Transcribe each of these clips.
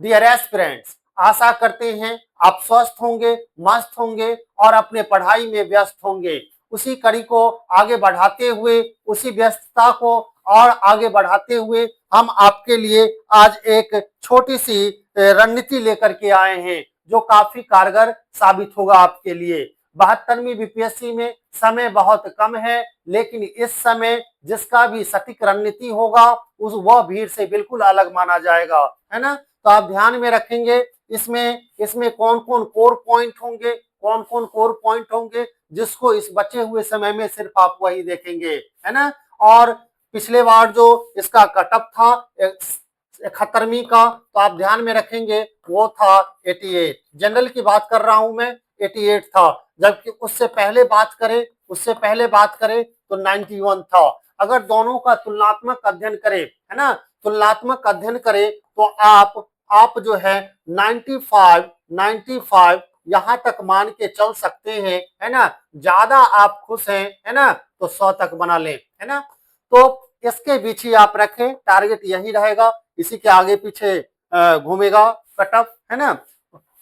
Dear aspirants, आशा करते हैं आप स्वस्थ होंगे, मस्त होंगे और अपने पढ़ाई में व्यस्त होंगे। उसी कड़ी को आगे बढ़ाते हुए, उसी व्यस्तता को और आगे बढ़ाते हुए हम आपके लिए आज एक छोटी सी रणनीति लेकर के आए हैं जो काफी कारगर साबित होगा आपके लिए। 72वीं बीपीएससी में समय बहुत कम है, लेकिन इस समय जिसका भी सटीक रणनीति होगा उस वह भीड़ से बिल्कुल अलग माना जाएगा, है ना। तो आप ध्यान में रखेंगे इसमें इसमें कौन कौन कोर पॉइंट होंगे, कौन कौन कोर पॉइंट होंगे जिसको इस बचे हुए समय में सिर्फ आप वही देखेंगे, है ना। और पिछले बार जो इसका कटअप था 71वीं का, तो आप ध्यान में रखेंगे वो था 88। जनरल की बात कर रहा हूं मैं, 88 था, जबकि उससे पहले बात करें तो 91 था। अगर दोनों का तुलनात्मक अध्ययन करें, है ना, तुलनात्मक अध्ययन करें तो आप जो है 95 यहां तक मान के चल सकते हैं, है ना। ज्यादा आप खुश हैं, है ना, तो 100 तक बना लें, है ना। तो इसके बीच ही आप रखें, टारगेट यही रहेगा, इसी के आगे पीछे घूमेगा कटअप, है ना।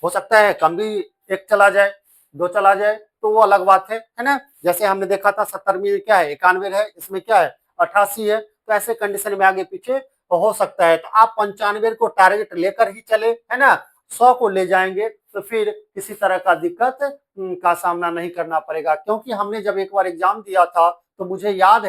हो सकता है कम भी एक चला जाए, दो चला जाए, तो वो अलग बात है ना। जैसे हमने देखा था 70वीं में क्या है 91 है, इसमें क्या है 88 है, तो ऐसे कंडीशन में आगे पीछे हो सकता है। तो आप 95 को टारगेट लेकर ही चले, है ना। 100 को ले जाएंगे तो फिर किसी तरह का दिक्कत का सामना नहीं करना पड़ेगा, क्योंकि हमने जब एक बार एग्जाम दिया था तो मुझे याद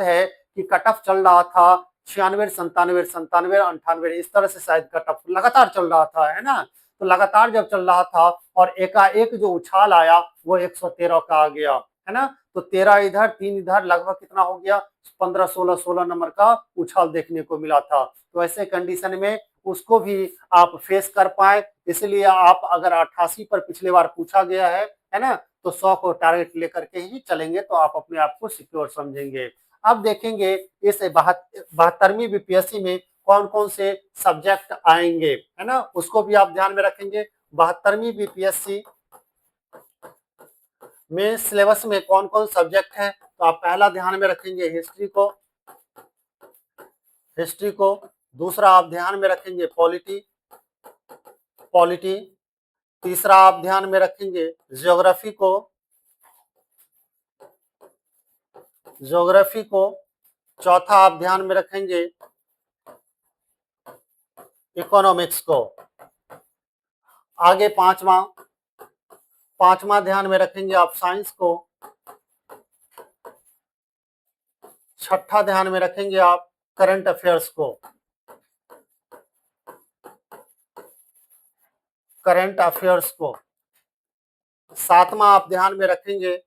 है कि कट ऑफ चल रहा था 96, 97, 97, 98, इस तरह से शायद कट ऑफ लगातार चल रहा था, है ना। तो लगातार जब चल रहा था और एकाएक जो उछाल आया वो 113 का आ गया, है ना। तो 13 इधर 3 इधर, लगभग कितना हो गया 15, 16 नंबर का उछाल देखने को मिला था। तो ऐसे कंडीशन में उसको भी आप फेस कर पाए, इसलिए आप अगर 88 पर पिछले बार पूछा गया है ना, तो 100 को टारगेट लेकर के ही चलेंगे तो आप अपने आप को सिक्योर समझेंगे। अब देखेंगे इस 72वीं बीपीएससी में कौन कौन से सब्जेक्ट आएंगे, है ना, उसको भी आप ध्यान में रखेंगे। 72वीं बीपीएससी में सिलेबस में कौन कौन सब्जेक्ट है, तो आप पहला ध्यान में रखेंगे हिस्ट्री को। दूसरा आप ध्यान में रखेंगे पॉलिटी। तीसरा आप ध्यान में रखेंगे ज्योग्राफी को। चौथा आप ध्यान में रखेंगे इकोनॉमिक्स को। आगे पांचवा ध्यान में रखेंगे आप साइंस को। छठा ध्यान में रखेंगे आप करंट अफेयर्स को। सातवां आप ध्यान में रखेंगे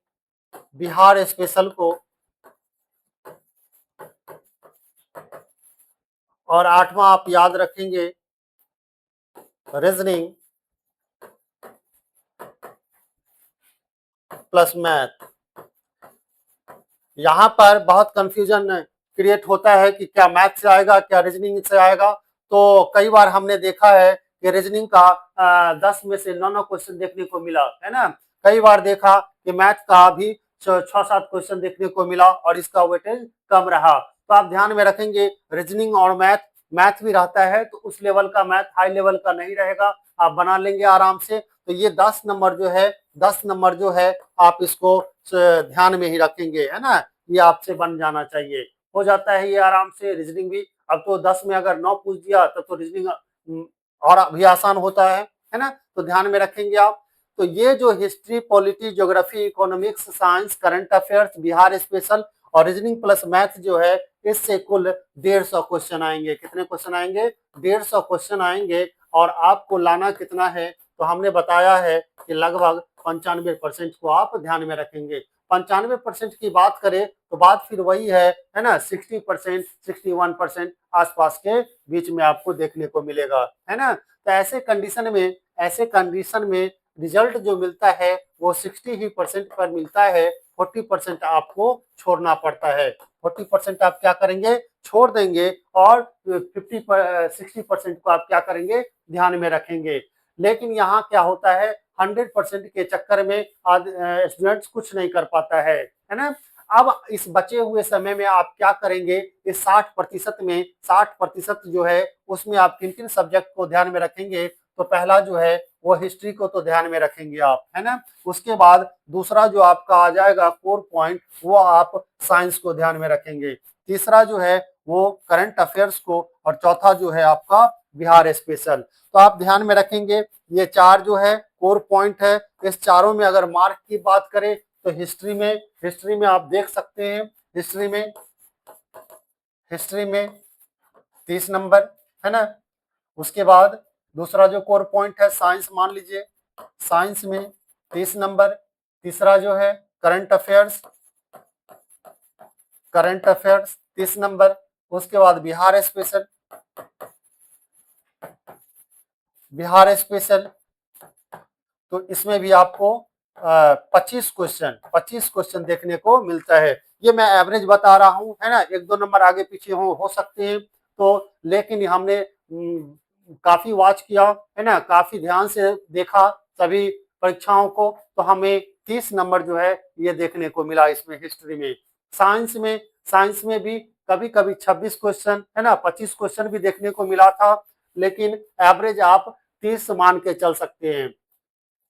बिहार स्पेशल को। और आठवां आप याद रखेंगे रीजनिंग प्लस मैथ। यहाँ पर बहुत कंफ्यूजन क्रिएट होता है कि क्या मैथ से आएगा, क्या रीजनिंग से आएगा। तो कई बार हमने देखा है कि रीजनिंग का 10 में से 9 क्वेश्चन देखने को मिला, है ना। कई बार देखा कि मैथ का भी 6-7 क्वेश्चन देखने को मिला और इसका वेटेज कम रहा। तो आप ध्यान में रखेंगे रीजनिंग और मैथ भी रहता है, तो उस लेवल का मैथ हाई लेवल का नहीं रहेगा, आप बना लेंगे आराम से। तो ये 10 नंबर जो है आप इसको ध्यान में ही रखेंगे, है ना। ये आपसे बन जाना चाहिए, हो जाता है ये आराम से। रीजनिंग भी अब तो 10 में अगर 9 पूछ दिया तब तो रीजनिंग और भी आसान होता है ना। तो ध्यान में रखेंगे आप। तो ये जो history, polity, geography, economics, science, current affairs, Bihar special और रीजनिंग प्लस मैथ जो है, इससे कुल 150 क्वेश्चन आएंगे। कितने क्वेश्चन आएंगे? 150 क्वेश्चन आएंगे। और आपको लाना कितना है, तो हमने बताया है कि लगभग 95% को आप ध्यान में रखेंगे। 95% की बात करें तो बात फिर वही है ना, 60%, 61% आसपास के बीच में आपको देखने को मिलेगा, है ना। तो ऐसे कंडीशन में रिजल्ट जो मिलता है वो 60 ही परसेंट पर मिलता है। 40% आपको छोड़ना पड़ता है। 40% आप क्या करेंगे? छोड़ देंगे और 60% को आप क्या करेंगे? ध्यान में रखेंगे। लेकिन यहाँ क्या होता है, 100% के चक्कर में स्टूडेंट्स कुछ नहीं कर पाता है ना। अब इस बचे हुए समय में आप क्या करेंगे, इस 60% में 60% जो है उसमें आप किन-किन सब्जेक्ट को ध्यान में रखेंगे? तो पहला जो है वो हिस्ट्री को तो ध्यान में रखेंगे आप, है ना? उसके बाद दूसरा जो आपका आ जाएगा कोर पॉइंट, वो आप साइंस को ध्यान में रखेंगे। तीसरा जो है वो करंट अफेयर्स को, और चौथा जो है आपका बिहार स्पेशल। तो आप ध्यान में रखेंगे ये 4 जो है कोर पॉइंट है। इस चारों में अगर मार्क की बात करें तो हिस्ट्री में आप देख सकते हैं, हिस्ट्री में 30 नंबर, है ना? उसके बाद दूसरा जो कोर पॉइंट है साइंस मान लीजिए, साइंस में 30 नंबर। तीसरा जो है करंट अफेयर्स 30 नंबर। उसके बाद बिहार स्पेशल, तो इसमें भी आपको 25 क्वेश्चन देखने को मिलता है। ये मैं एवरेज बता रहा हूँ, है ना? 1-2 नंबर आगे पीछे हो सकते हैं, तो लेकिन हमने काफी वॉच किया, है ना? काफी ध्यान से देखा सभी परीक्षाओं को, तो हमें 30 नंबर जो है ये देखने को मिला इसमें हिस्ट्री में। साइंस में भी कभी-कभी 26 क्वेश्चन, है ना? 25 क्वेश्चन भी देखने को मिला था, लेकिन एवरेज आप 30 मान के चल सकते हैं।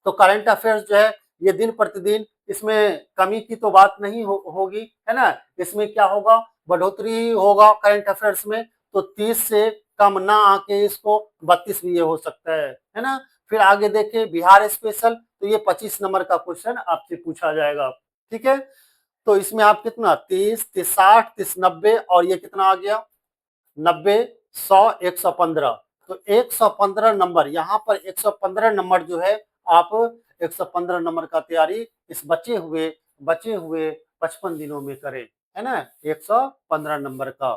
तो करंट अफेयर्स जो है ये दिन प्रतिदिन, इसमें कमी की तो बात नहीं होगी, है ना? इसमें क्या होगा, बढ़ोतरी होगा करंट अफेयर्स में, तो 30 से कम ना आके इसको 32 भी ये हो सकता है ना? फिर आगे देखिए बिहार स्पेशल, तो ये 25 नंबर का क्वेश्चन आपसे पूछा जाएगा, ठीक है? तो इसमें आप कितना 30, 30, 60, 30, 90, और ये कितना आ गया 90, 100, 115। तो 115 नंबर, यहाँ पर 115 नंबर जो है आप 115 नंबर का तैयारी इस बचे हुए 55 दिनों में करें, है ना? 115 नंबर का।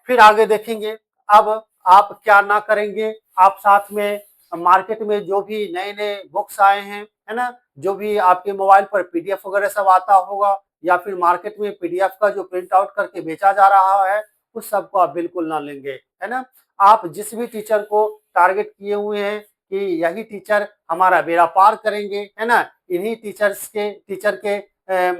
फिर आगे देखेंगे, अब आप क्या ना करेंगे, आप साथ में मार्केट में जो भी नए-नए बुक्स आए हैं, है ना? जो भी आपके मोबाइल पर पीडीएफ वगैरह सब आता होगा, या फिर मार्केट में पीडीएफ का जो प्रिंट आउट करके बेचा जा रहा है, उस सब को आप बिल्कुल ना लेंगे, है ना? आप जिस भी टीचर को टारगेट किए हुए हैं कि यही टीचर हमारा बेड़ा पार करेंगे, है ना? इन्हीं टीचर के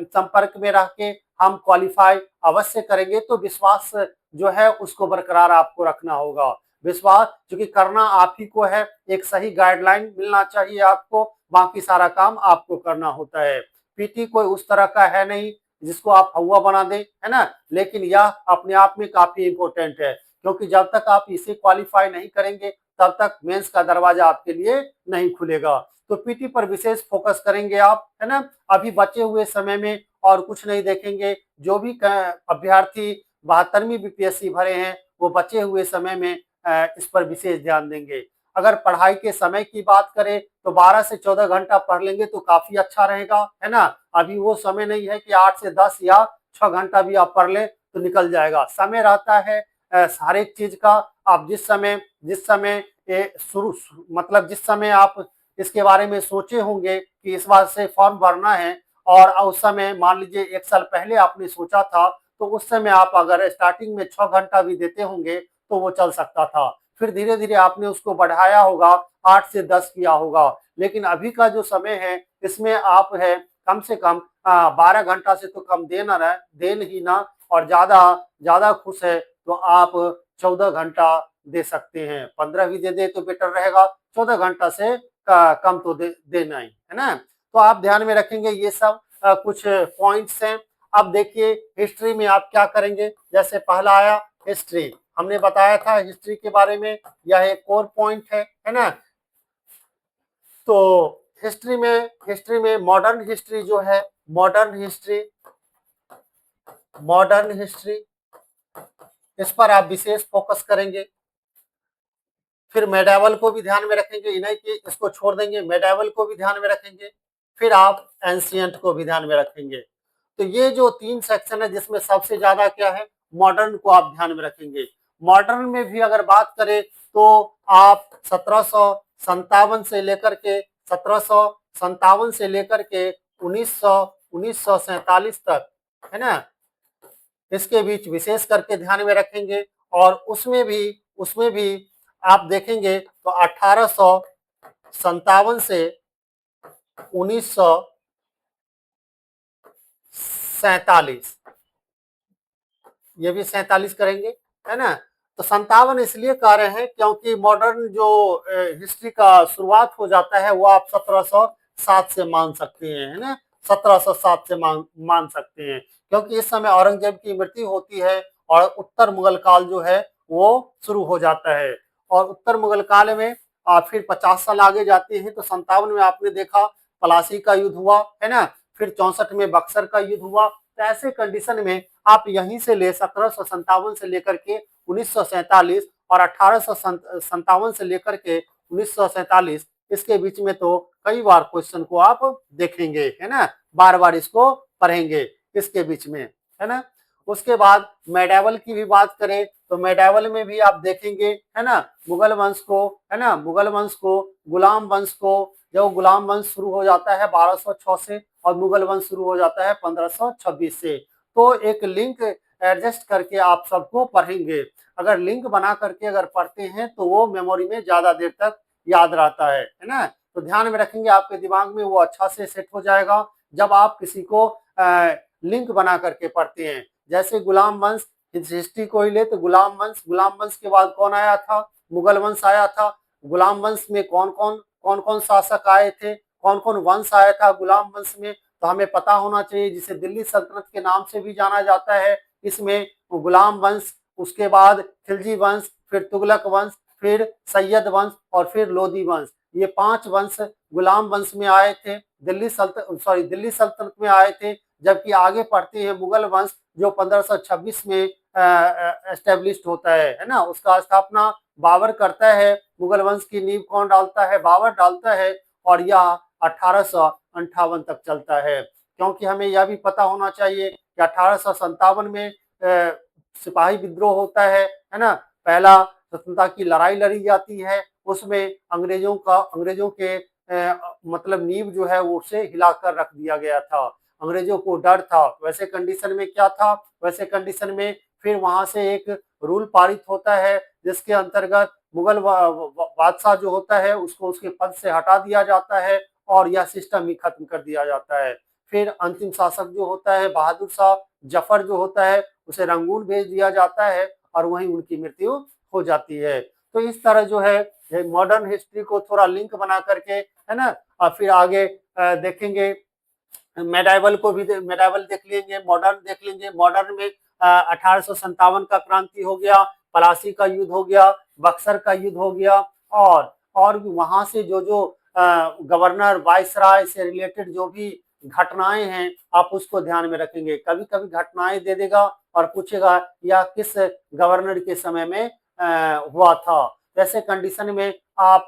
संपर्क में रह के हम क्वालिफाई अवश्य करेंगे, तो विश्वास जो है उसको बरकरार आपको रखना होगा। विश्वास क्योंकि करना आप ही को है, एक सही गाइडलाइन मिलना चाहिए आपको, बाकी सारा काम आपको करना होता है। पीटी कोई उस तरह का है नहीं जिसको आप हवा बना दें, है ना? लेकिन यह अपने आप में काफी इंपॉर्टेंट है, क्योंकि जब तक आप इसे क्वालिफाई नहीं करेंगे तब तक मेंस का दरवाजा आपके लिए नहीं खुलेगा। तो पीटी पर विशेष फोकस करेंगे आप, है ना? अभी बचे हुए समय में और कुछ नहीं देखेंगे, जो भी अभ्यर्थी 72वीं बीपीएससी भरे हैं, वो बचे हुए समय में इस पर विशेष ध्यान देंगे। अगर पढ़ाई के समय की बात करें तो 12 से 14 घंटा पढ़ लेंगे तो काफी अच्छा रहेगा, है ना? अभी वो समय नहीं है कि 8 से 10 या 6 घंटा भी आप पढ़ लें तो निकल जाएगा। समय रहता है हर एक चीज का। आप जिस समय मतलब जिस समय आप इसके बारे में सोचे होंगे कि इस बार से फॉर्म भरना है, और उस समय मान लीजिए 1 साल पहले आपने सोचा था, तो उस समय आप अगर स्टार्टिंग में 6 घंटा भी देते होंगे तो वो चल सकता था। फिर धीरे-धीरे आपने उसको बढ़ाया होगा, 8 से 10 किया होगा। लेकिन अभी का जो समय है इसमें आप है कम से कम 12 घंटा से तो कम देन ही ना, और ज्यादा खुश है तो आप 14 घंटा दे सकते हैं। 15 भी दे दे तो बेटर रहेगा, 14 घंटा से कम तो देना ही, है ना? तो आप ध्यान में रखेंगे ये सब कुछ पॉइंट्स हैं। अब देखिए हिस्ट्री में आप क्या करेंगे, जैसे पहला आया हिस्ट्री, हमने बताया था हिस्ट्री के बारे में, यह एक कोर पॉइंट है ना? तो हिस्ट्री में मॉडर्न हिस्ट्री इस पर आप विशेष फोकस करेंगे। फिर मेडावल को भी ध्यान में रखेंगे, इन्हीं की इसको छोड़ देंगे, मेडावल को भी ध्यान में रखेंगे। फिर आप एंशियंट को भी ध्यान में रखेंगे। तो ये जो 3 सेक्शन है जिसमें सबसे ज्यादा क्या है, मॉडर्न को आप ध्यान में रखेंगे। मॉडर्न में भी अगर बात करें तो आप 1757 से लेकर के 1947 तक, है ना, इसके बीच विशेष करके ध्यान में रखेंगे। और उसमें भी आप देखेंगे तो 1857 से 1947 47, ये भी 47 करेंगे, है ना। तो 57 इसलिए कह रहे हैं क्योंकि मॉडर्न जो हिस्ट्री का शुरुआत हो जाता है वो आप 1707 से मान सकते हैं, है ना। 1707 से मान सकते हैं, क्योंकि इस समय औरंगजेब की मृत्यु होती है और उत्तर मुगल काल जो है वो शुरू हो जाता है। और उत्तर मुगल काल में फिर 50 साल आगे जाते हैं तो 57 में आपने देखा पलासी का युद्ध हुआ, है ना। फिर 64 में बक्सर का युद्ध हुआ। तो ऐसे कंडीशन में आप यहीं से ले 1757 से लेकर के 1947 और 1857 से लेकर के 1947, इसके बीच में तो कई बार क्वेश्चन को आप देखेंगे, है ना, बार बार इसको पढ़ेंगे इसके बीच में, है ना। उसके बाद मेडावल की भी बात करें तो मेडावल में भी आप देखेंगे, है ना, मुगल वंश को, है ना, मुगल वंश को, गुलाम वंश को, जब गुलाम वंश शुरू हो जाता है 1206 से और मुगल वंश शुरू हो जाता है 1526 से। तो एक लिंक एडजस्ट करके आप सबको पढ़ेंगे। अगर लिंक बना करके अगर पढ़ते हैं तो वो मेमोरी में ज्यादा देर तक याद रहता है ना। तो ध्यान में रखेंगे, आपके दिमाग में वो अच्छा से सेट हो जाएगा जब आप किसी को लिंक बना करके पढ़ते हैं। जैसे गुलाम वंश हिस्ट्री को ही ले तो गुलाम वंश के बाद कौन आया था? मुगल वंश आया था। गुलाम वंश में कौन कौन शासक आए थे, कौन कौन वंश आया था गुलाम वंश में, तो हमें पता होना चाहिए, जिसे दिल्ली सल्तनत के नाम से भी जाना जाता है। इसमें गुलाम वंश, उसके बाद खिलजी वंश, फिर तुगलक वंश, फिर सैयद वंश और फिर लोधी वंश, ये 5 वंश गुलाम वंश में आए थे, दिल्ली सल्तनत में आए थे। जबकि आगे पढ़ते हैं मुगल वंश जो 1526 में एस्टेब्लिश्ड होता है ना। उसका स्थापना बाबर करता है। मुगल वंश की नींव कौन डालता है? बाबर डालता है। और यह 1858 तक चलता है, क्योंकि हमें यह भी पता होना चाहिए कि 1857 में सिपाही विद्रोह होता है ना। पहला स्वतंत्रता की लड़ाई लड़ी जाती है, उसमें अंग्रेजों के मतलब नींव जो है वो उसे हिलाकर रख दिया गया था। अंग्रेजों को डर था। वैसे कंडीशन में क्या था? वैसे कंडीशन में फिर वहां से एक रूल पारित होता है जिसके अंतर्गत मुगल बादशाह जो होता है उसको उसके पद से हटा दिया जाता है और यह सिस्टम ही खत्म कर दिया जाता है। फिर अंतिम शासक जो होता है बहादुर शाह जफर जो होता है उसे रंगून भेज दिया जाता है और वहीं उनकी मृत्यु हो जाती है। तो इस तरह जो है मॉडर्न हिस्ट्री को थोड़ा लिंक बना करके, है ना, और फिर आगे देखेंगे। मेडाइवल देख लेंगे, मॉडर्न देख लेंगे। मॉडर्न में 1857 का क्रांति हो गया, पलासी का युद्ध हो गया, बक्सर का युद्ध हो गया, और भी वहां से जो जो गवर्नर वाइसराय से रिलेटेड जो भी घटनाएं हैं आप उसको ध्यान में रखेंगे। कभी कभी घटनाएं दे देगा और पूछेगा यह किस गवर्नर के समय में हुआ था। वैसे कंडीशन में आप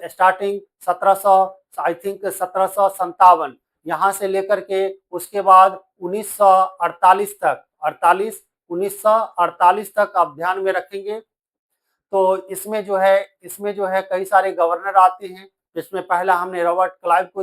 स्टार्टिंग 1700 आई थिंक 1757 यहाँ से लेकर के उसके बाद 1948 तक 1948 तक आप ध्यान में रखेंगे। तो इसमें जो है कई सारे गवर्नर आते हैं। इसमें पहला हमने रॉबर्ट क्लाइव को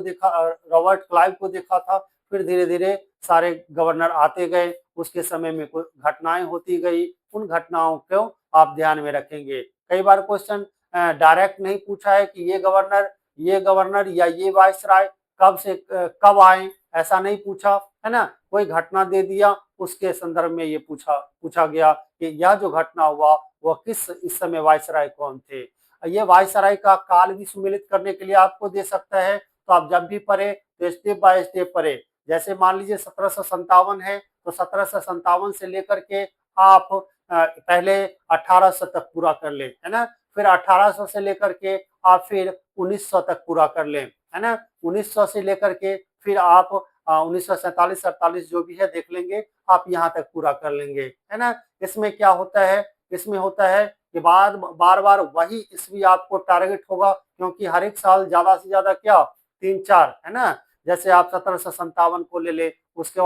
देखा था। फिर धीरे धीरे सारे गवर्नर आते गए, उसके समय में कुछ घटनाएं होती गई। उन घटनाओं को आप ध्यान में रखेंगे। कई बार क्वेश्चन डायरेक्ट नहीं पूछा है कि ये गवर्नर या ये वाइसराय कब आए, ऐसा नहीं पूछा, है ना। कोई घटना दे दिया, उसके संदर्भ में ये पूछा गया कि यह जो घटना हुआ वह इस समय वाइसराय कौन थे। ये वाइसराय का काल भी सुमेलित करने के लिए आपको दे सकता है। तो आप जब भी पढ़े तो स्टेप बाय स्टेप पढ़े। जैसे मान लीजिए 1757 है तो 1757 से लेकर के आप पहले 1800 तक पूरा कर ले, है ना। फिर 1800 से लेकर के आप फिर 1900 तक पूरा कर ले, है ना। 1900 से लेकर के फिर आप 1947-48 जो भी है देख लेंगे, आप यहाँ तक पूरा कर लेंगे, है ना। इसमें क्या होता है? इसमें होता है कि बार बार वही ईस्वी आपको टारगेट होगा, क्योंकि हर एक साल ज्यादा से ज्यादा क्या 3-4, है ना। जैसे आप 1757 को ले ले, उसके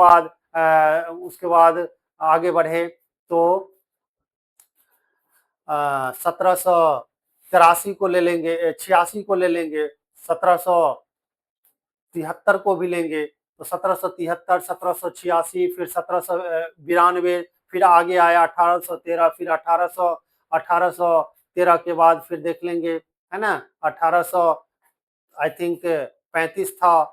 बाद आगे बढ़े तो 1783 को ले लेंगे, 86 को ले लेंगे, 1773 को भी लेंगे। तो 1773, 1786, फिर 1792, फिर आगे आया 1813, फिर 1813 के बाद फिर देख लेंगे, है ना। 1800 आई थिंक 35 था,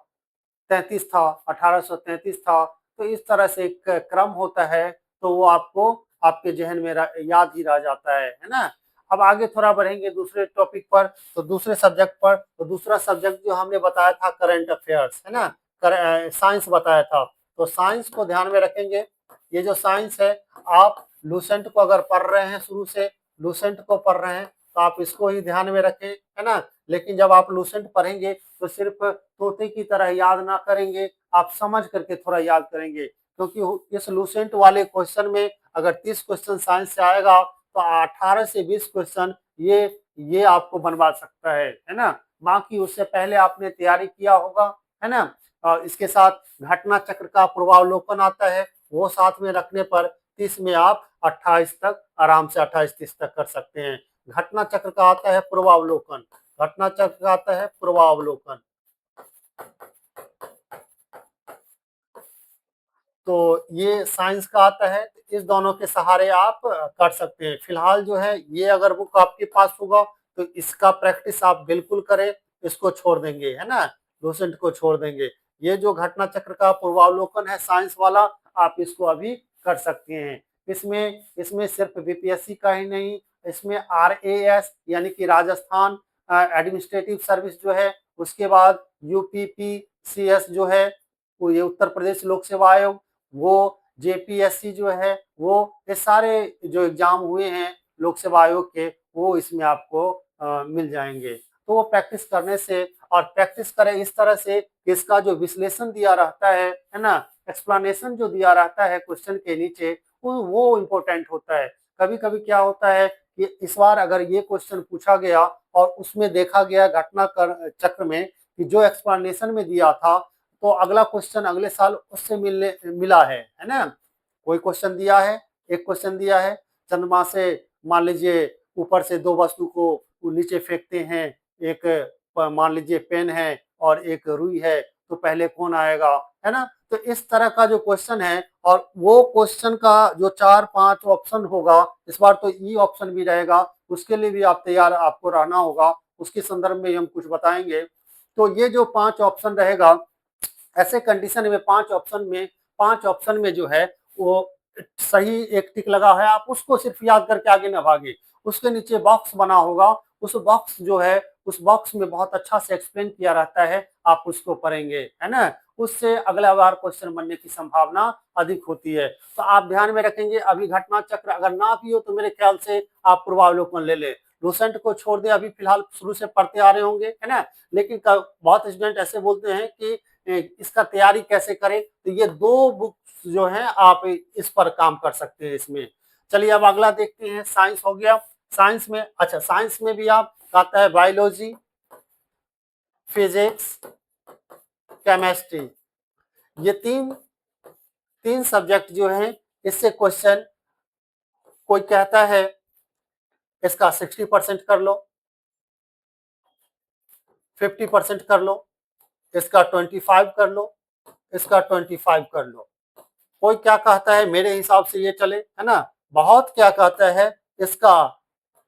33 था, 1833 था, तो इस तरह से एक क्रम होता है, तो वो आपको आपके ज़हन में याद ही रह जाता है ना? अब आगे थोड़ा बढ़ेंगे दूसरे टॉपिक पर, तो दूसरे सब्जेक्ट पर, तो दूसरा सब्जेक्ट जो हमने बताया था करंट अफेयर्स, है ना? साइंस बताया था, तो साइंस को ध्यान में रखेंगे। ये जो साइंस है, आप लूसेंट को अगर पढ़ रहे हैं शुरू से, लूसेंट को पढ़ रहे हैं, तो आप इसको ही ध्यान में रखें, है ना? लेकिन जब आप लूसेंट पढ़ेंगे, तो सिर्फ तोते की तरह याद ना करेंगे, आप समझ करके थोड़ा याद करेंगे, क्योंकि इस लूसेंट वाले क्वेश्चन में अगर 30 क्वेश्चन साइंस से आएगा, तो 18 से 20 क्वेश्चन ये आपको बनवा सकता है ना? बाकी उससे पहले आपने तैयारी किया होगा, है ना? और इसके साथ घटना चक्र का पूर्वावलोकन आता है, वो साथ में रखने पर 30 में आप 28 तक आराम से 28-30 तक कर सकते हैं। घटना चक्र का आता है पूर्वावलोकन, घटना चक्र का आता है पूर्वावलोकन। तो ये साइंस का आता है, इस दोनों के सहारे आप कर सकते हैं। फिलहाल जो है ये अगर बुक आपके पास होगा, तो इसका प्रैक्टिस आप बिल्कुल करें, इसको छोड़ देंगे, है ना? डोसेंट को छोड़ देंगे। ये जो घटना चक्र का पूर्वावलोकन है साइंस वाला, आप इसको अभी कर सकते हैं। इसमें इसमें सिर्फ बीपीएससी का ही नहीं, इसमें आरएएस यानी कि राजस्थान एडमिनिस्ट्रेटिव सर्विस जो है, उसके बाद यूपीपीसीएस जो है, वो ये उत्तर प्रदेश लोक सेवा आयोग, वो जेपीएससी जो है, वो ये सारे जो एग्जाम हुए हैं लोक सेवा आयोग के, वो इसमें आपको मिल जाएंगे। तो वो प्रैक्टिस करने से, और प्रैक्टिस करें इस तरह से कि इसका जो विश्लेषण दिया रहता है ना, एक्सप्लेनेशन जो दिया रहता है क्वेश्चन के नीचे, वो इम्पोर्टेंट होता है। कभी कभी क्या होता है कि इस बार अगर ये क्वेश्चन पूछा गया और उसमें देखा गया घटना चक्र में कि जो एक्सप्लेनेशन में दिया था, तो अगला क्वेश्चन अगले साल उससे मिला है ना? कोई क्वेश्चन दिया है, एक क्वेश्चन दिया है, चंद्रमा से मान लीजिए ऊपर से 2 वस्तु को वो नीचे फेंकते हैं, एक मान लीजिए पेन है और एक रुई है, तो पहले कौन आएगा, है ना? तो इस तरह का जो क्वेश्चन है, और वो क्वेश्चन का जो 4-5 ऑप्शन होगा, इस बार तो ई ऑप्शन भी रहेगा, उसके लिए भी आप तैयार आपको रहना होगा, उसके संदर्भ में हम कुछ बताएंगे। तो ये जो 5 ऑप्शन रहेगा, ऐसे कंडीशन में 5 ऑप्शन में जो है वो सही एक टिक लगा है, आप उसको सिर्फ याद करके आगे ना भागे। उसके नीचे बॉक्स बना होगा, उस बॉक्स जो है, उस बॉक्स में बहुत अच्छा से एक्सप्लेन किया रहता है, आप उसको पढ़ेंगे, है ना? उससे अगला बार क्वेश्चन बनने की संभावना अधिक होती है। तो आप ध्यान में रखेंगे, अभी घटना चक्र अगर ना भी हो, तो मेरे ख्याल से आप पूर्वावलोकन ले लें। लूसेंट को छोड़ दें, अभी फिलहाल शुरू से पढ़ते आ रहे होंगे, है ना? लेकिन बहुत स्टूडेंट ऐसे बोलते हैं कि इसका तैयारी कैसे करें, तो ये 2 बुक्स जो हैं आप इस पर काम कर सकते हैं इसमें। चलिए अब अगला देखते हैं, साइंस हो गया। साइंस में, अच्छा, साइंस में भी आप आता है बायोलॉजी, फिजिक्स, केमिस्ट्री, ये तीन तीन सब्जेक्ट जो हैं, इससे क्वेश्चन कोई कहता है इसका 60% कर लो, 50% कर लो, इसका 25 कर लो, इसका 25 कर लो। कोई क्या कहता है मेरे हिसाब से ये चले, है ना? बहुत क्या कहता है इसका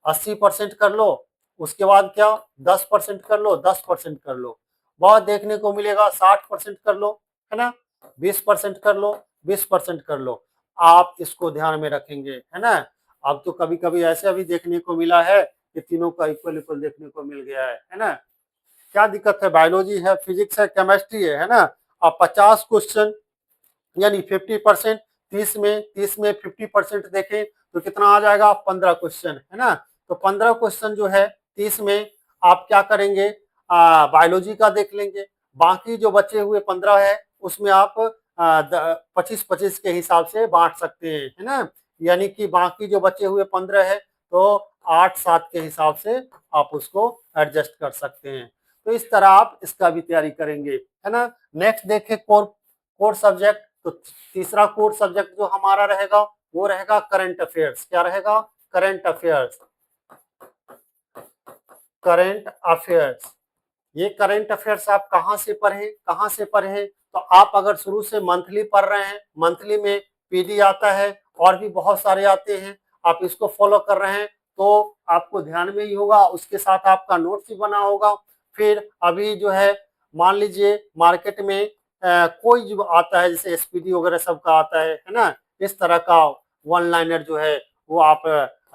80% कर लो, उसके बाद क्या 10% कर लो, 10% कर लो। बहुत देखने को मिलेगा 60% कर लो, है ना? 20% कर लो, 20% कर लो। आप इसको ध्यान में रखेंगे, है ना? अब तो कभी कभी ऐसे भी देखने को मिला है कि तीनों का इक्वल इक्वल देखने को मिल गया है ना? क्या दिक्कत है, बायोलॉजी है, फिजिक्स है, केमिस्ट्री है ना? अब 50 क्वेश्चन यानी 50%, 30 में 50% देखें तो कितना आ जाएगा, 15 क्वेश्चन, है ना? तो 15 क्वेश्चन जो है 30 में आप क्या करेंगे, बायोलॉजी का देख लेंगे, बाकी जो बचे हुए 15 है उसमें आप 25-25 के हिसाब से बांट सकते हैं, है ना? यानी कि बाकी जो बचे हुए 15 है, तो 8-7 के हिसाब से आप उसको एडजस्ट कर सकते हैं। तो इस तरह आप इसका भी तैयारी करेंगे, है ना? नेक्स्ट देखें कोर सब्जेक्ट, तो तीसरा कोर सब्जेक्ट जो हमारा रहेगा, वो रहेगा करंट अफेयर्स। क्या रहेगा? Current affairs, current affairs. ये करंट अफेयर्स आप कहाँ से पढ़े? तो आप अगर शुरू से मंथली पढ़ रहे हैं, मंथली में पीडी आता है और भी बहुत सारे आते हैं, आप इसको फॉलो कर रहे हैं, तो आपको ध्यान में ही होगा, उसके साथ आपका नोट्स भी बना होगा। फिर अभी जो है मान लीजिए मार्केट में कोई जो आता है जैसे एसपीडी वगैरह सबका आता है ना, इस तरह का वन लाइनर जो है वो आप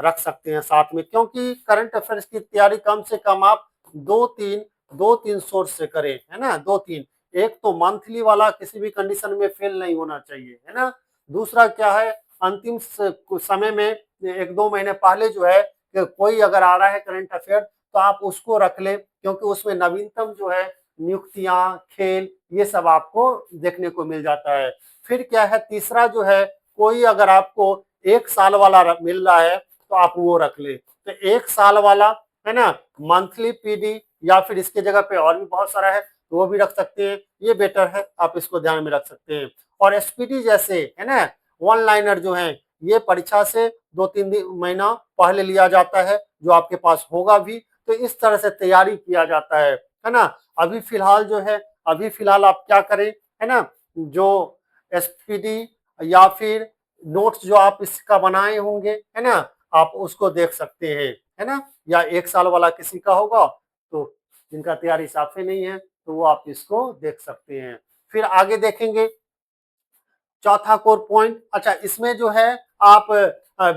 रख सकते हैं साथ में, क्योंकि करंट अफेयर्स की तैयारी कम से कम आप दो तीन दो तीन सोर्स से करें, है ना, दो तीन। एक तो मंथली वाला किसी भी कंडीशन में फेल नहीं होना चाहिए, है ना। दूसरा क्या है, अंतिम कुछ समय में एक दो महीने पहले जो है कि कोई अगर आ रहा है करंट अफेयर तो आप उसको रख लें, क्योंकि उसमें नवीनतम जो है नियुक्तियां, खेल, ये सब आपको देखने को मिल जाता है। फिर क्या है, तीसरा जो है, कोई अगर आपको एक साल वाला मिल रहा है तो आप वो रख ले। तो एक साल वाला, है ना, मंथली पीडी, या फिर इसके जगह पे और भी बहुत सारा है तो वो भी रख सकते हैं, ये बेटर है, आप इसको ध्यान में रख सकते हैं। और एसपीडी जैसे, है ना, वन लाइनर जो है, ये परीक्षा से दो तीन दिन महीना पहले लिया जाता है, जो आपके पास होगा भी, तो इस तरह से तैयारी किया जाता है ना। अभी फिलहाल जो है, अभी फिलहाल आप क्या करें, है ना, जो एसपीडी या फिर नोट्स जो आप इसका बनाए होंगे, है ना, आप उसको देख सकते हैं, है ना, या एक साल वाला किसी का होगा तो जिनका तैयारी साफ ही नहीं है तो वो आप इसको देख सकते हैं। फिर आगे देखेंगे चौथा कोर पॉइंट। अच्छा, इसमें जो है आप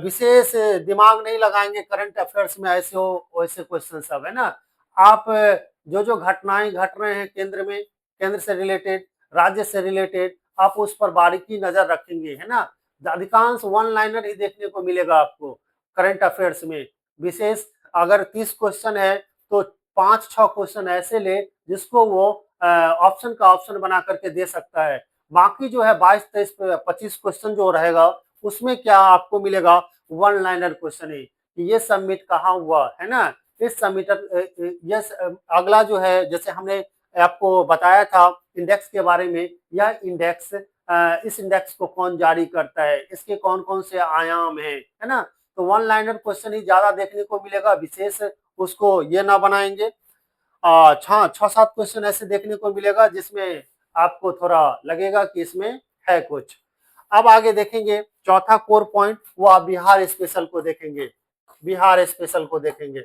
विशेष दिमाग नहीं लगाएंगे, करंट अफेयर्स में ऐसे हो वैसे क्वेश्चन सब, है ना। आप जो जो घटनाएं घट रहे हैं केंद्र में, केंद्र से रिलेटेड, राज्य से रिलेटेड, आप उस पर बारीकी नजर रखेंगे, है ना। अधिकांश वन लाइनर ही देखने को मिलेगा आपको करंट अफेयर्स में। विशेष अगर 30 क्वेश्चन है तो 5-6 क्वेश्चन ऐसे ले जिसको वो ऑप्शन का ऑप्शन बना करके दे सकता है। बाकी जो है 22, 23, 25 क्वेश्चन जो रहेगा उसमें क्या आपको मिलेगा, वन लाइनर क्वेश्चन है कि ये सबमिट कहाँ हुआ, है ना। इस सबमिटर ये अगला जो है, जैसे हमने आपको बताया था इंडेक्स के बारे में, यह इंडेक्स इस इंडेक्स को कौन जारी करता है, इसके कौन कौन से आयाम है ना। तो वन लाइनर क्वेश्चन ही ज्यादा देखने को मिलेगा, विशेष उसको ये ना बनाएंगे। छह छह सात क्वेश्चन ऐसे देखने को मिलेगा जिसमें आपको थोड़ा लगेगा कि इसमें है कुछ। अब आगे देखेंगे चौथा कोर पॉइंट, वो आप बिहार स्पेशल को देखेंगे, बिहार स्पेशल को देखेंगे।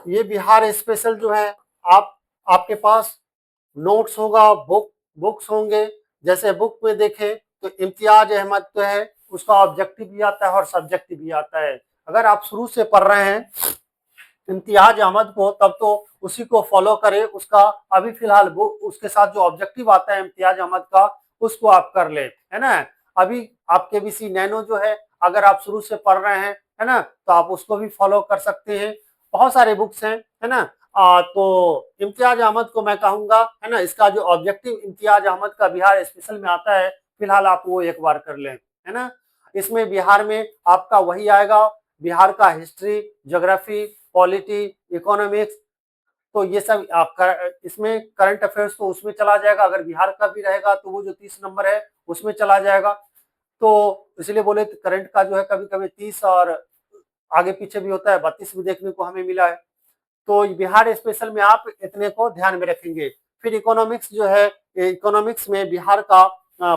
ये बिहार स्पेशल जो है, आप आपके पास नोट्स होगा, बुक्स होंगे। जैसे बुक में देखें तो इम्तियाज अहमद तो है, उसका ऑब्जेक्टिव भी आता है और सब्जेक्टिव भी आता है। अगर आप शुरू से पढ़ रहे हैं इम्तियाज अहमद को तब तो उसी को फॉलो करें, उसका अभी फिलहाल वो उसके साथ जो ऑब्जेक्टिव आता है इम्तियाज अहमद का उसको आप कर ले, है ना। अभी आपके बीसी नैनो जो है, अगर आप शुरू से पढ़ रहे हैं, है ना, तो आप उसको भी फॉलो कर सकते हैं। बहुत सारे बुक्स हैं, है ना। तो इम्तियाज अहमद को मैं कहूंगा, है ना, इसका जो ऑब्जेक्टिव इम्तियाज अहमद का बिहार स्पेशल में आता है, फिलहाल आप वो एक बार कर लें, है ना। इसमें बिहार में आपका वही आएगा, बिहार का हिस्ट्री, ज्योग्राफी, पॉलिटी, इकोनॉमिक्स, तो ये सब इसमें करंट अफेयर्स तो उसमें चला जाएगा। अगर बिहार का भी रहेगा तो वो जो 30 नंबर है उसमें चला जाएगा। तो इसलिए बोले तो करंट का जो है कभी कभी 30 और आगे पीछे भी होता है, 32 भी देखने को हमें मिला है। तो बिहार स्पेशल में आप इतने को ध्यान में रखेंगे। फिर इकोनॉमिक्स जो है, इकोनॉमिक्स में बिहार का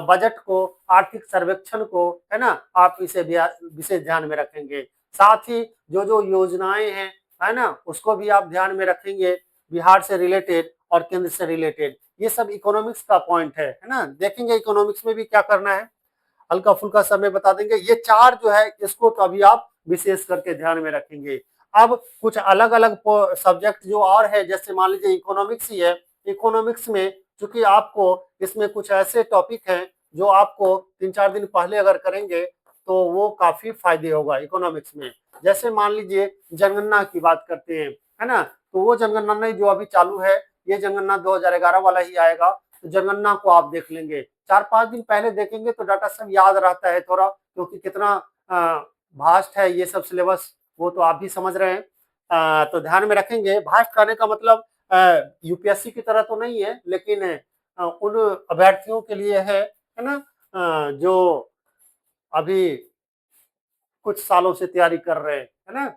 बजट को, आर्थिक सर्वेक्षण को, है ना, आप इसे विशेष ध्यान में रखेंगे। साथ ही जो जो योजनाएं हैं, है ना, उसको भी आप ध्यान में रखेंगे, बिहार से रिलेटेड और केंद्र से रिलेटेड। ये सब इकोनॉमिक्स का पॉइंट है ना। देखेंगे इकोनॉमिक्स में भी क्या करना है, हल्का फुल्का समय बता देंगे। ये चार जो है इसको तो अभी आप विशेष करके ध्यान में रखेंगे। अब कुछ अलग अलग सब्जेक्ट जो और है, जैसे मान लीजिए इकोनॉमिक्स ही है, इकोनॉमिक्स में चूंकि आपको इसमें कुछ ऐसे टॉपिक हैं जो आपको 3-4 दिन पहले अगर करेंगे तो वो काफी फायदे होगा इकोनॉमिक्स में। जैसे मान लीजिए जनगणना की बात करते हैं, है ना, तो वो जनगणना नहीं जो अभी चालू है, ये जनगणना 2011 वाला ही आएगा, तो जनगणना को आप देख लेंगे। 4-5 दिन पहले देखेंगे तो डाटा सब याद रहता है थोड़ा, क्योंकि कितना भास्ट है ये सब सिलेबस, वो तो आप भी समझ रहे हैं। तो ध्यान में रखेंगे। भास्ट करने का मतलब यूपीएससी की तरह तो नहीं है, लेकिन उन अभ्यर्थियों के लिए है ना, जो अभी कुछ सालों से तैयारी कर रहे हैं, है ना।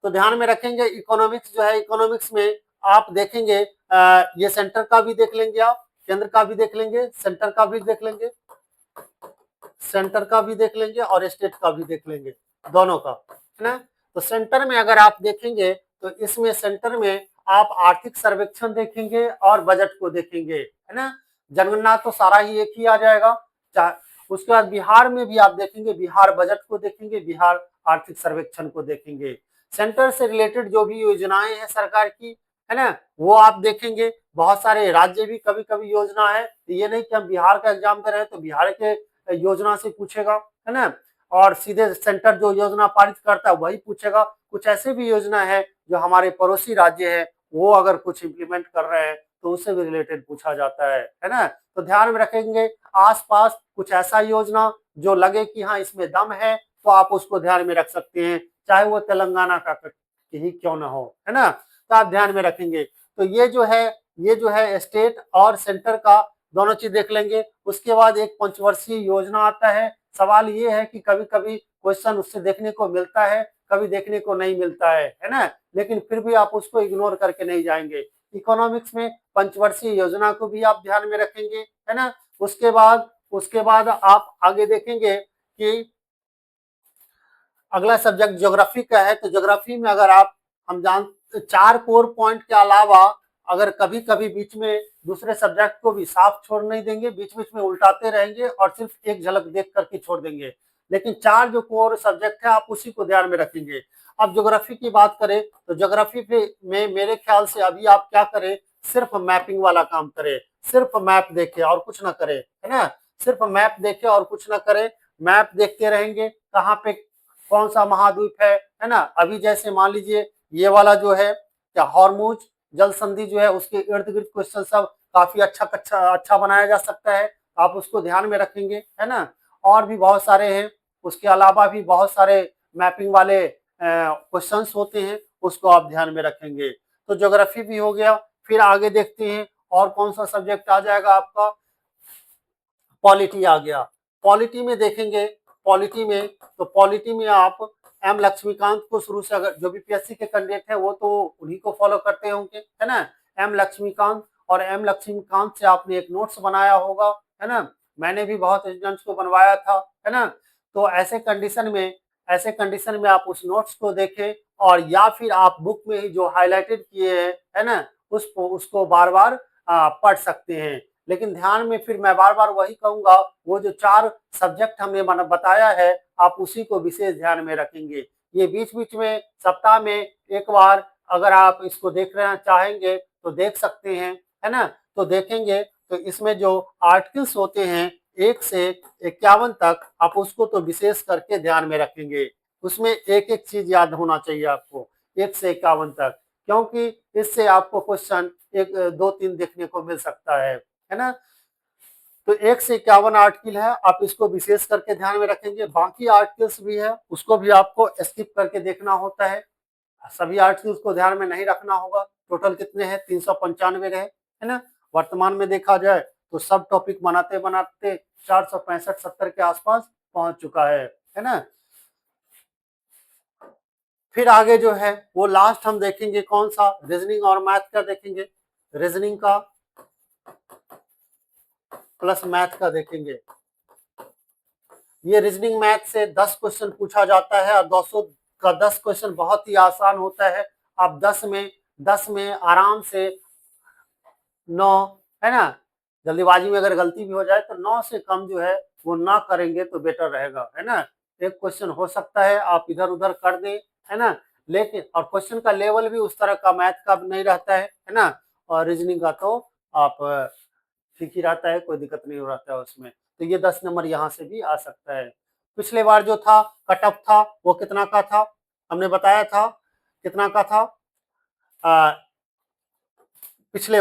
तो ध्यान में रखेंगे इकोनॉमिक्स जो है, इकोनॉमिक्स में आप देखेंगे ये सेंटर का भी देख लेंगे, आप केंद्र का भी देख लेंगे, सेंटर का भी देख लेंगे, सेंटर का भी देख लेंगे और स्टेट का भी देख लेंगे, दोनों का, है ना। तो सेंटर में अगर आप देखेंगे तो इसमें सेंटर में आप आर्थिक सर्वेक्षण देखेंगे और बजट को देखेंगे, है ना। जनगणना तो सारा ही एक ही आ जाएगा। उसके बाद बिहार में भी आप देखेंगे, बिहार बजट को देखेंगे, बिहार आर्थिक सर्वेक्षण को देखेंगे। सेंटर से रिलेटेड जो भी योजनाएं हैं सरकार की, है ना, वो आप देखेंगे। बहुत सारे राज्य भी कभी कभी योजना है, ये नहीं कि हम बिहार का एग्जाम दे रहे हैं तो बिहार के योजना से पूछेगा, है ना, और सीधे सेंटर जो योजना पारित करता है वही पूछेगा। कुछ ऐसे भी योजना है जो हमारे पड़ोसी राज्य है, वो अगर कुछ इम्प्लीमेंट कर रहे हैं तो उससे भी रिलेटेड पूछा जाता है ना। तो ध्यान में रखेंगे, आसपास कुछ ऐसा योजना जो लगे कि हाँ इसमें दम है तो आप उसको ध्यान में रख सकते हैं, चाहे वो तेलंगाना का ही क्यों ना हो, है ना। तो आप ध्यान में रखेंगे। तो ये जो है स्टेट और सेंटर का दोनों चीज देख लेंगे। उसके बाद एक पंचवर्षीय योजना आता है। सवाल ये है कि कभी कभी क्वेश्चन उससे देखने को मिलता है, कभी देखने को नहीं मिलता है ना, लेकिन फिर भी आप उसको इग्नोर करके नहीं जाएंगे। इकोनॉमिक्स में पंचवर्षीय योजना को भी आप ध्यान में रखेंगे, है ना। उसके बाद आप आगे देखेंगे कि अगला सब्जेक्ट ज्योग्राफी का है। तो ज्योग्राफी में अगर आप हम जान 4 कोर पॉइंट के अलावा अगर कभी कभी बीच में दूसरे सब्जेक्ट को भी साफ छोड़ नहीं देंगे, बीच बीच में उल्टाते रहेंगे और सिर्फ एक झलक देख करके छोड़ देंगे, लेकिन 4 जो कोर सब्जेक्ट है आप उसी को ध्यान में रखेंगे। अब ज्योग्राफी की बात करें तो ज्योग्राफी पे में मेरे ख्याल से अभी आप क्या करें, सिर्फ मैपिंग वाला काम करें, सिर्फ मैप देखे और कुछ ना करे, है ना। सिर्फ मैप देखे और कुछ ना करे, मैप देखते रहेंगे कहाँ पे कौन सा महाद्वीप है ना। अभी जैसे मान लीजिए ये वाला जो है क्या हॉर्मुज जल संधि जो है उसके इर्द गिर्द क्वेश्चन सब काफी अच्छा बनाया जा सकता है, आप उसको ध्यान में रखेंगे, है ना। और भी बहुत सारे हैं, उसके अलावा भी बहुत सारे मैपिंग वाले क्वेश्चंस होते हैं, उसको आप ध्यान में रखेंगे। तो ज्योग्राफी भी हो गया। फिर आगे देखते हैं और कौन सा सब्जेक्ट आ जाएगा आपका, पॉलिटी आ गया। पॉलिटी में देखेंगे, पॉलिटी में आप एम लक्ष्मीकांत को शुरू से, अगर जो भी पीएससी के कैंडिडेट है वो तो उन्हीं को फॉलो करते होंगे, है ना। एम लक्ष्मीकांत, और एम लक्ष्मीकांत से आपने एक नोट्स बनाया होगा, है ना। मैंने भी बहुत स्टूडेंट्स को बनवाया था, है ना। तो ऐसे कंडीशन में आप उस नोट्स को देखें और या फिर आप बुक में ही जो हाईलाइटेड किए हैं, है ना, उसको बार बार पढ़ सकते हैं। लेकिन ध्यान में फिर मैं बार बार वही कहूंगा, वो जो 4 सब्जेक्ट हमने बताया है आप उसी को विशेष ध्यान में रखेंगे। ये बीच बीच में सप्ताह में एक बार अगर आप इसको देख रहे चाहेंगे तो देख सकते हैं, है ना। तो देखेंगे तो इसमें जो आर्टिकल्स होते हैं 1 से 51 तक आप उसको तो विशेष करके ध्यान में रखेंगे। उसमें एक एक चीज याद होना चाहिए आपको 1 से 51 तक, क्योंकि इससे आपको क्वेश्चन 1 2 3 देखने को मिल सकता है ना। तो 1 से 51 आर्टिकल है, आप इसको विशेष करके ध्यान में रखेंगे। बाकी आर्टिकल्स भी है उसको भी आपको स्किप करके देखना होता है, सभी आर्टिकल्स को ध्यान में नहीं रखना होगा। टोटल कितने हैं, 395 रहे, है ना। वर्तमान में देखा जाए तो सब टॉपिक बनाते बनाते 465-70 के आसपास पहुंच चुका है ना। फिर आगे जो है वो लास्ट हम देखेंगे कौन सा, रीजनिंग और मैथ का देखेंगे। रीजनिंग का प्लस मैथ का देखेंगे। ये रीजनिंग मैथ से 10 क्वेश्चन पूछा जाता है और 200 का 10 क्वेश्चन बहुत ही आसान होता है। आप 10 में आराम से 9, है ना, जल्दीबाजी में अगर गलती भी हो जाए तो 9 से कम जो है वो ना करेंगे तो बेटर रहेगा, है ना। एक क्वेश्चन हो सकता है आप इधर उधर कर दें, है ना, लेकिन और क्वेश्चन का लेवल भी उस तरह का मैथ का नहीं रहता है ना। और रीजनिंग का तो आप ठीक ही रहता है, कोई दिक्कत नहीं हो रहता है उसमें। तो ये 10 नंबर यहाँ से भी आ सकता है। पिछले बार जो था कट ऑफ था वो कितना का था, हमने बताया था कितना का था। आ, पिछले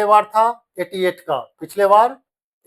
बार था 88 का, पिछले बार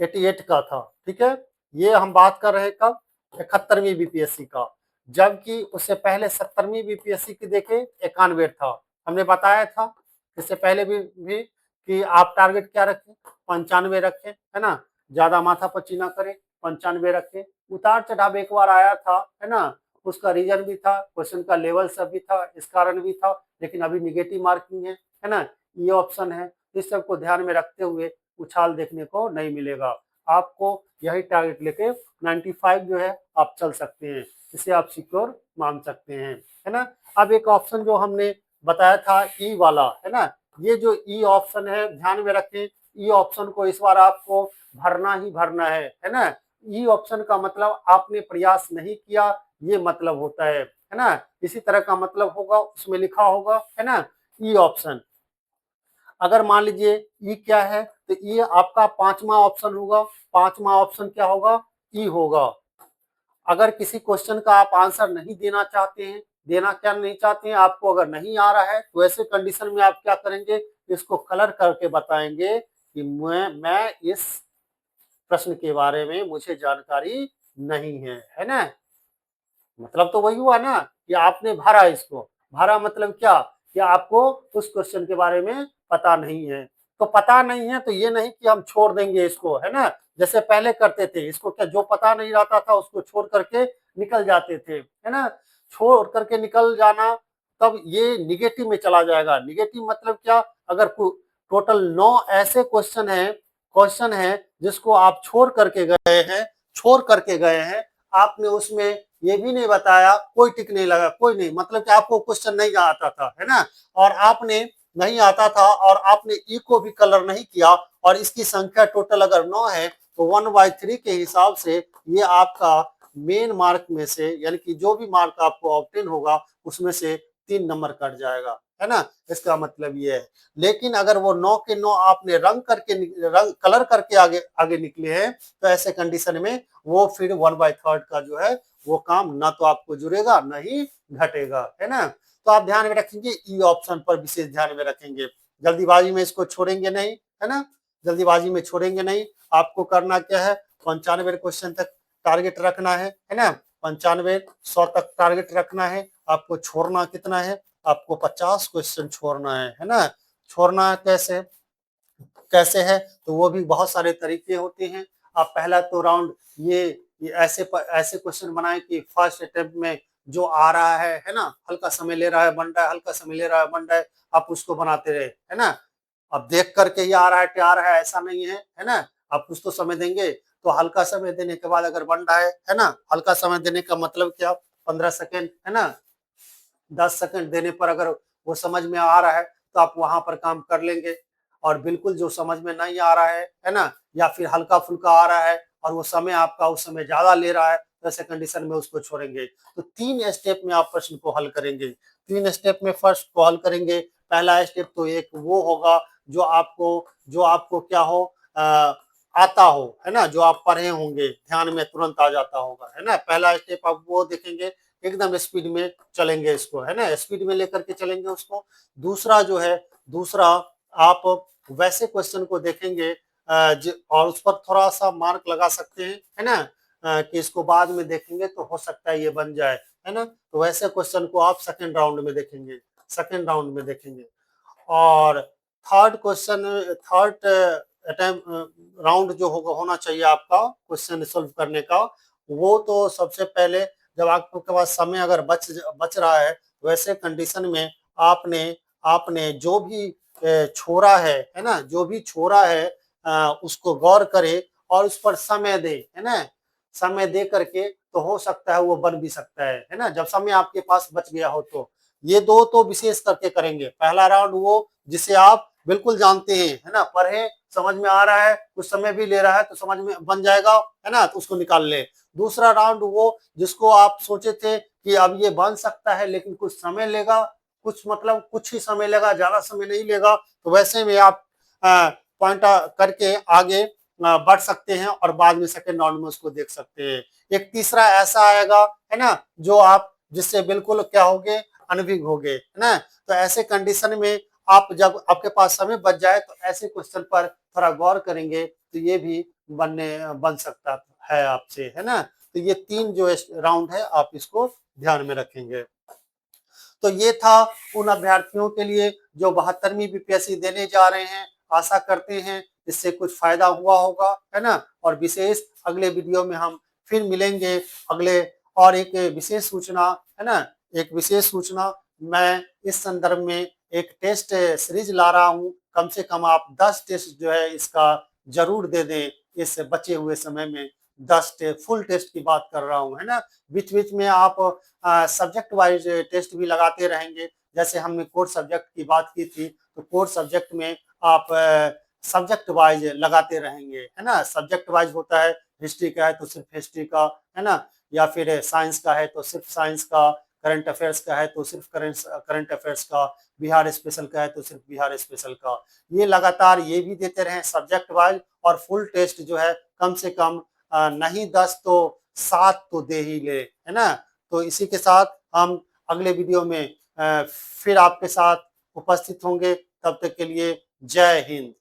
88 का था, ठीक है। ये हम बात कर रहे कब, 71वीं बीपीएससी का, जबकि उससे पहले 70वीं बीपीएससी की देखे 91 था। हमने बताया था इससे पहले भी कि आप टारगेट क्या रखें, 95 रखें, है ना, ज्यादा माथा पच्ची ना करें, 95 रखें। उतार चढ़ाव एक बार आया था, है ना, उसका रीजन भी था, क्वेश्चन का लेवल सब भी था, इस कारण भी था, लेकिन अभी निगेटिव मार्किंग है ना, ये ऑप्शन है। इस सब को ध्यान में रखते हुए उछाल देखने को नहीं मिलेगा आपको। यही टारगेट लेके 95 जो है आप चल सकते हैं, इसे आप सिक्योर मान सकते हैं, है ना। अब एक ऑप्शन जो हमने बताया था ई वाला, है ना। ये जो ई ऑप्शन है ध्यान में रखें, ई ऑप्शन को इस बार आपको भरना ही भरना है ना। ई ऑप्शन का मतलब आपने प्रयास नहीं किया, ये मतलब होता है ना। इसी तरह का मतलब होगा, उसमें लिखा होगा, है ना, ई ऑप्शन। अगर मान लीजिए ई क्या है, तो ये आपका पांचवा ऑप्शन होगा। पांचवा ऑप्शन क्या होगा, ई होगा। अगर किसी क्वेश्चन का आप आंसर नहीं देना चाहते हैं, देना क्या नहीं चाहते हैं, आपको अगर नहीं आ रहा है, तो ऐसे कंडीशन में आप क्या करेंगे, इसको कलर करके बताएंगे कि मैं इस प्रश्न के बारे में मुझे जानकारी नहीं है ना। मतलब तो वही हुआ ना कि आपने भरा इसको। भरा मतलब क्या, कि आपको उस क्वेश्चन के बारे में पता नहीं है। तो पता नहीं है तो ये नहीं कि हम छोड़ देंगे इसको, है ना। जैसे पहले करते थे, इसको क्या, जो पता नहीं रहता था उसको छोड़ करके निकल जाते थे, है ना। छोड़ करके निकल जाना, तब ये निगेटिव में चला जाएगा। निगेटिव मतलब क्या, अगर टोटल 9 ऐसे क्वेश्चन है जिसको आप छोड़ करके गए हैं, आपने उसमें ये भी नहीं बताया, कोई टिक नहीं लगा, कोई नहीं, मतलब कि आपको क्वेश्चन नहीं आता था, है ना। और आपने नहीं आता था और आपने ई को भी कलर नहीं किया, और इसकी संख्या टोटल अगर 9 है, तो 1/3 के हिसाब से ये आपका मेन मार्क में से, यानी कि जो भी मार्क आपको ऑब्टेन होगा उसमें से 3 नंबर कट जाएगा, है ना। इसका मतलब ये है। लेकिन अगर वो 9 के 9 आपने रंग कलर करके आगे आगे निकले हैं, तो ऐसे कंडीशन में वो फिर 1/3 का जो है वो काम ना तो आपको जुड़ेगा ना ही घटेगा, है ना। तो आप ध्यान में रखेंगे, ई ऑप्शन पर विशेष ध्यान में रखेंगे। जल्दीबाजी में इसको छोड़ेंगे नहीं, है ना। जल्दीबाजी में छोड़ेंगे नहीं। आपको करना क्या है, 95 क्वेश्चन तक टारगेट रखना है ना। 95 100 तक टारगेट रखना है। आपको छोड़ना कितना है, आपको 50 क्वेश्चन छोड़ना है ना। छोड़ना कैसे कैसे है, तो वो भी बहुत सारे तरीके होते हैं। आप पहला तो राउंड ये ऐसे क्वेश्चन बनाए कि फर्स्ट अटेम्प्ट में जो आ रहा है ना, हल्का समय ले रहा है, बन रहा है, हल्का समय ले रहा है, बन रहा है, आप उसको बनाते रहे, है ना। अब देख करके ये आ रहा है, क्या आ रहा है, ऐसा नहीं है ना। आप कुछ तो समय देंगे, तो हल्का समय देने के बाद अगर बन रहा है ना, हल्का समय देने का मतलब क्या, 15 सेकेंड, है ना। 10 सेकंड देने पर अगर वो समझ में आ रहा है, तो आप वहां पर काम कर लेंगे। और बिल्कुल जो समझ में नहीं आ रहा है ना, या फिर हल्का फुल्का आ रहा है और वो समय आपका उस समय ज्यादा ले रहा है, तो ऐसे कंडीशन में उसको छोड़ेंगे। तो 3 स्टेप में आप प्रश्न को हल करेंगे। 3 स्टेप में फर्स्ट को हल करेंगे। पहला स्टेप तो एक वो होगा जो आपको क्या हो, आता हो, है ना, जो आप पढ़े होंगे, ध्यान में तुरंत आ जाता होगा, है ना। पहला स्टेप आप वो देखेंगे, एकदम स्पीड में चलेंगे इसको, है ना, स्पीड में लेकर के चलेंगे उसको। दूसरा जो है, दूसरा आप वैसे क्वेश्चन को देखेंगे और उस पर थोड़ा सा मार्क लगा सकते हैं, है ना, कि इसको बाद में देखेंगे तो हो सकता है ये बन जाए, है ना। तो वैसे क्वेश्चन को आप सेकंड राउंड में देखेंगे, सेकंड राउंड में देखेंगे। और थर्ड अटेम्प्ट राउंड जो होना चाहिए आपका क्वेश्चन सोल्व करने का, वो तो सबसे पहले, जब आपके पास समय अगर बच रहा है, वैसे कंडीशन में आपने आपने जो भी छोड़ा है ना, जो भी छोड़ा है, उसको गौर करे और उस पर समय दे, है ना। समय दे करके तो हो सकता है वो बन भी सकता है ना, जब समय आपके पास बच गया हो तो। ये दो तो विशेष करके करेंगे। पहला राउंड वो जिसे आप बिल्कुल जानते हैं, है ना, पढ़े, समझ में आ रहा है, कुछ समय भी ले रहा है तो समझ में बन जाएगा, है ना, तो उसको निकाल ले। दूसरा राउंड वो जिसको आप सोचे थे कि अब ये बन सकता है लेकिन कुछ समय लेगा, कुछ ही समय लेगा, ज्यादा समय नहीं लेगा, तो वैसे में आप पॉइंट करके आगे बढ़ सकते हैं और बाद में सेकेंड राउंड में उसको देख सकते हैं। एक तीसरा ऐसा आएगा, है ना, जो आप जिससे बिल्कुल क्या होगे, अनभिज्ञ होगे, है ना। तो ऐसे कंडीशन में आप जब आपके पास समय बच जाए, तो ऐसे क्वेश्चन पर थोड़ा गौर करेंगे तो ये भी बन सकता है आपसे, है ना। तो ये 3 जो राउंड है आप इसको ध्यान में रखेंगे। तो ये था उन अभ्यर्थियों के लिए जो 72वीं बीपीएससी देने जा रहे हैं। आशा करते हैं इससे कुछ फायदा हुआ होगा, है ना। और विशेष अगले वीडियो में हम फिर मिलेंगे। अगले और एक विशेष सूचना, है ना, एक विशेष सूचना, मैं इस संदर्भ में एक टेस्ट सीरीज ला रहा हूँ। कम से कम आप 10 टेस्ट जो है इसका जरूर दे दें इस बचे हुए समय में। 10 फुल टेस्ट की बात कर रहा हूँ, है ना। बीच बीच में आप सब्जेक्ट वाइज टेस्ट भी लगाते रहेंगे, जैसे हमने कोर सब्जेक्ट की बात की थी, तो कोर सब्जेक्ट में आप सब्जेक्ट वाइज लगाते रहेंगे, है ना? सब्जेक्ट वाइज होता है, हिस्ट्री का है तो सिर्फ हिस्ट्री का, है ना? या फिर साइंस का है तो सिर्फ साइंस का, करंट अफेयर्स का है तो सिर्फ करंट अफेयर्स का, बिहार स्पेशल का है तो सिर्फ बिहार स्पेशल का। ये लगातार ये भी देते रहें सब्जेक्ट वाइज, और फुल टेस्ट जो है कम से कम नहीं 10 तो 7 तो दे ही ले, है ना? तो इसी के साथ हम अगले वीडियो में फिर आपके साथ उपस्थित होंगे। तब तक के लिए जय हिंद।